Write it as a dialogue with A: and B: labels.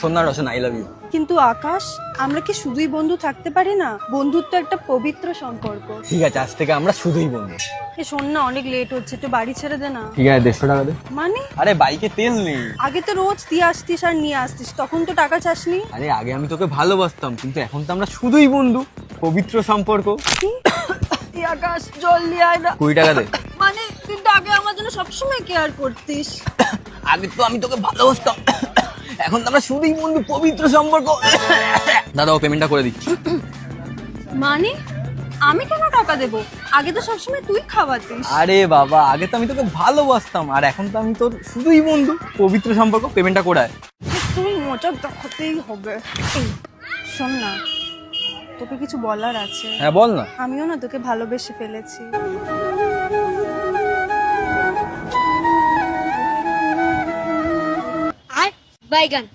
A: শোন না Roshan, I love you.
B: কিন্তু আকাশ, আমরা কি শুধুই বন্ধু থাকতে পারি না? বন্ধুত্ব একটা পবিত্র সম্পর্ক।
A: ঠিক আছে, আজ থেকে আমরা শুধুই বন্ধু।
B: এ শোন না, অনেক লেট হচ্ছে, একটু বাড়ি ছেড়ে দে না।
A: ঠিক আছে, 150 টাকা দে।
B: মানে
A: আরে বাইকে তেল নেই।
B: আগে তো রোজ দিয়ে আসতিস আর নিয়ে আসতিস, তখন তো টাকা চাসনি।
A: আরে আগে আমি তোকে ভালোবাসতাম, কিন্তু এখন তো আমরা শুধুই বন্ধু, পবিত্র সম্পর্ক।
B: কি? এই আকাশ, জল নিয়ে আয় না।
A: 20 টাকা দে।
B: মানে তুই তো আগে আমার জন্য সবসময় কেয়ার করতিস।
A: আগে তো আমি তোকে ভালোবাসতাম, এখন তো আমরা শুধুই বন্ধু, পবিত্র সম্পর্ক। দাদা, ও পেমেন্টটা করে দিচ্ছি।
B: মানে আমি কেন টাকা দেব? আগে তো সবসময় তুই খাওয়াতিস।
A: আরে বাবা, আগে তো আমি তোকে ভালোবাসতাম, আর এখন তো আমি তোর শুধুই বন্ধু, পবিত্র সম্পর্ক। পেমেন্টটা করে আয়।
B: তুই মজা দেখাতেই হবে। এই শোন না, তোকে কিছু বলার আছে।
A: হ্যাঁ বল না।
B: আমিও না তোকে ভালোবেসে ফেলেছি।
C: আর বাইগান।